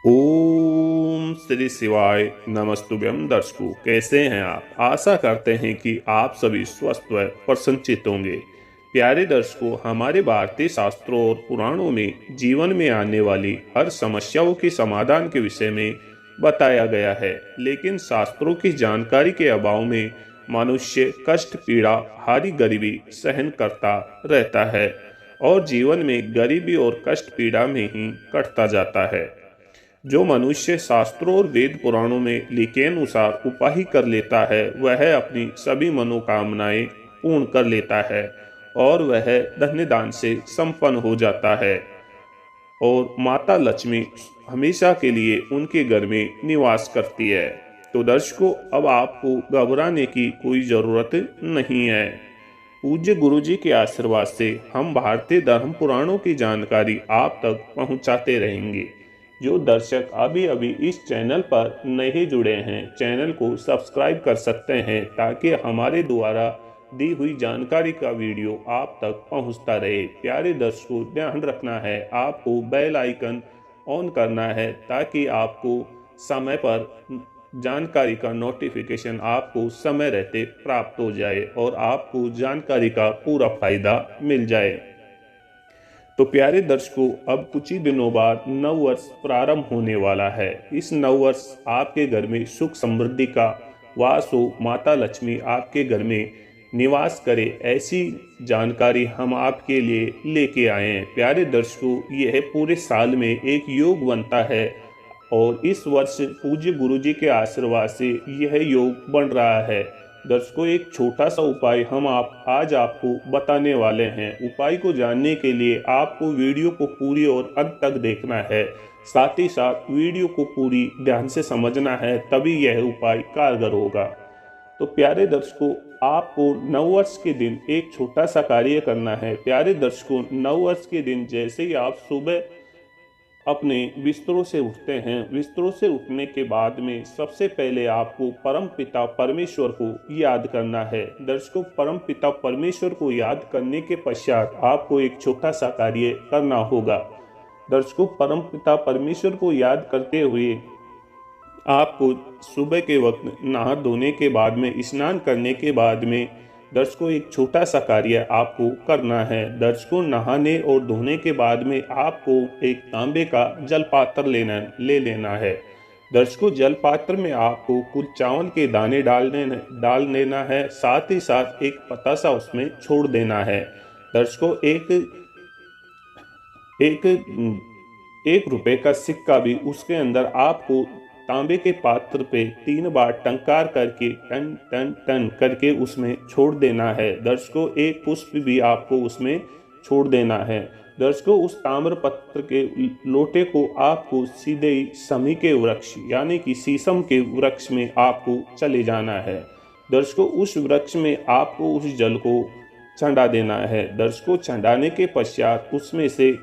ओम श्री शिवाय नमस्तुभ्यम। दर्शकों, कैसे हैं आप? आशा करते हैं कि आप सभी स्वस्थ व प्रसन्नचित्त होंगे। प्यारे दर्शकों, हमारे भारतीय शास्त्रों और पुराणों में जीवन में आने वाली हर समस्याओं के समाधान के विषय में बताया गया है, लेकिन शास्त्रों की जानकारी के अभाव में मनुष्य कष्ट, पीड़ा, भारी गरीबी सहन करता रहता है और जीवन में गरीबी और कष्ट पीड़ा में ही कटता जाता है। जो मनुष्य शास्त्रों और वेद पुराणों में लिखे अनुसार उपाय कर लेता है, वह अपनी सभी मनोकामनाएं पूर्ण कर लेता है और वह धन्य दान से संपन्न हो जाता है और माता लक्ष्मी हमेशा के लिए उनके घर में निवास करती है। तो दर्शकों, अब आपको घबराने की कोई ज़रूरत नहीं है। पूज्य गुरु जी के आशीर्वाद से हम भारतीय धर्म पुराणों की जानकारी आप तक पहुंचाते रहेंगे। जो दर्शक अभी अभी इस चैनल पर नहीं जुड़े हैं, चैनल को सब्सक्राइब कर सकते हैं ताकि हमारे द्वारा दी हुई जानकारी का वीडियो आप तक पहुंचता रहे। प्यारे दर्शकों, ध्यान रखना है, आपको बेल आइकन ऑन करना है ताकि आपको समय पर जानकारी का नोटिफिकेशन आपको समय रहते प्राप्त हो जाए और आपको जानकारी का पूरा फायदा मिल जाए। तो प्यारे दर्शकों, अब कुछ ही दिनों बाद नव वर्ष प्रारंभ होने वाला है। इस नव वर्ष आपके घर में सुख समृद्धि का वास हो, माता लक्ष्मी आपके घर में निवास करे, ऐसी जानकारी हम आपके लिए लेके आए हैं। प्यारे दर्शकों, यह पूरे साल में एक योग बनता है और इस वर्ष पूज्य गुरु जी के आशीर्वाद से यह योग बन रहा है। दर्शकों, एक छोटा सा उपाय हम आज आपको बताने वाले हैं। उपाय को जानने के लिए आपको वीडियो को पूरी और अंत तक देखना है। साथ ही साथ वीडियो को पूरी ध्यान से समझना है, तभी यह उपाय कारगर होगा। तो प्यारे दर्शकों, आपको नववर्ष के दिन एक छोटा सा कार्य करना है। प्यारे दर्शकों, नववर्ष के दिन जैसे ही आप सुबह अपने बिस्तरों से उठते हैं, बिस्तरों से उठने के बाद में सबसे पहले आपको परम पिता परमेश्वर को याद करना है। दर्शकों, परम पिता परमेश्वर को याद करने के पश्चात आपको एक छोटा सा कार्य करना होगा। दर्शकों, परम पिता परमेश्वर को याद करते हुए आपको सुबह के वक्त नहा धोने के बाद में, स्नान करने के बाद में दर्शकों एक छोटा सा कार्य आपको करना है। दर्शकों, नहाने और धोने के बाद में आपको एक तांबे का जल पात्र ले लेना है। दर्शकों, जल पात्र में आपको कुछ चावल के दाने डाल देना है। साथ ही साथ एक पतासा उसमें छोड़ देना है। दर्शकों, एक एक रुपए का सिक्का भी उसके अंदर आपको तांबे के पात्र पे 3 बार टंकार करके टन टन टन करके उसमें छोड़ देना है। दर्शकों, एक पुष्प भी आपको उसमें छोड़ देना है। दर्शकों, उस ताम्र पत्र के लोटे को आपको सीधे ही समी के वृक्ष यानी कि शीशम के वृक्ष में आपको चले जाना है। दर्शकों, उस वृक्ष में आपको उस जल को चढ़ा देना है। दर्शकों, चढ़ाने के पश्चात उसमें से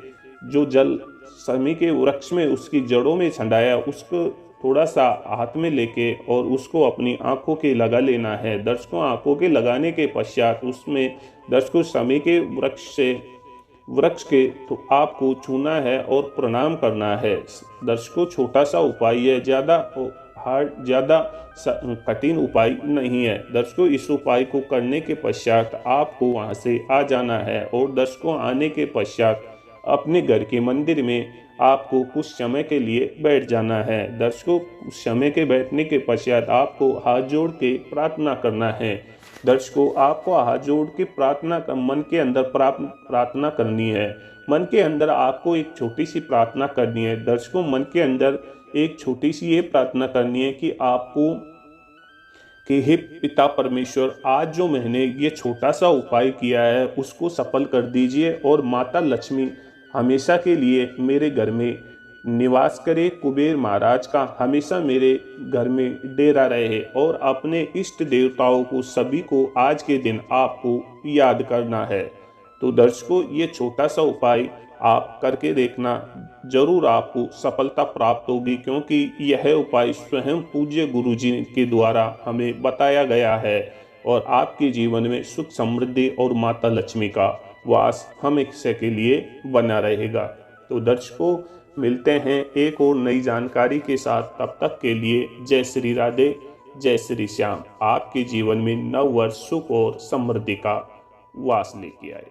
जो जल समी के वृक्ष में उसकी जड़ों में छंडाया, उसको थोड़ा सा हाथ में लेके और उसको अपनी आंखों के लगा लेना है। दर्शकों, आंखों के लगाने के पश्चात उसमें दर्शकों समी के वृक्ष के तो आपको छूना है और प्रणाम करना है। दर्शकों, छोटा सा उपाय है, ज़्यादा कठिन उपाय नहीं है। दर्शकों, इस उपाय को करने के पश्चात आपको वहां से आ जाना है और दर्शकों आने के पश्चात अपने घर के मंदिर में आपको कुछ समय के लिए बैठ जाना है। दर्शकों, कुछ समय के बैठने के पश्चात आपको हाथ जोड़ के प्रार्थना करना है। दर्शकों, आपको हाथ जोड़ के मन के अंदर प्रार्थना करनी है। मन के अंदर आपको एक छोटी सी प्रार्थना करनी है। दर्शकों, मन के अंदर एक छोटी सी ये प्रार्थना करनी है कि आपको कि हे पिता परमेश्वर, आज जो मैंने ये छोटा सा उपाय किया है उसको सफल कर दीजिए और माता लक्ष्मी हमेशा के लिए मेरे घर में निवास करे। कुबेर महाराज का हमेशा मेरे घर में डेरा रहे और अपने इष्ट देवताओं को सभी को आज के दिन आपको याद करना है। तो दर्शकों, ये छोटा सा उपाय आप करके देखना, जरूर आपको सफलता प्राप्त होगी, क्योंकि यह उपाय स्वयं पूज्य गुरु जी के द्वारा हमें बताया गया है और आपके जीवन में सुख समृद्धि और माता लक्ष्मी का वास हमेशा के लिए बना रहेगा। तो दर्शकों, मिलते हैं एक और नई जानकारी के साथ। तब तक के लिए जय श्री राधे, जय श्री श्याम। आपके जीवन में नव वर्ष सुख और समृद्धि का वास लेके आए।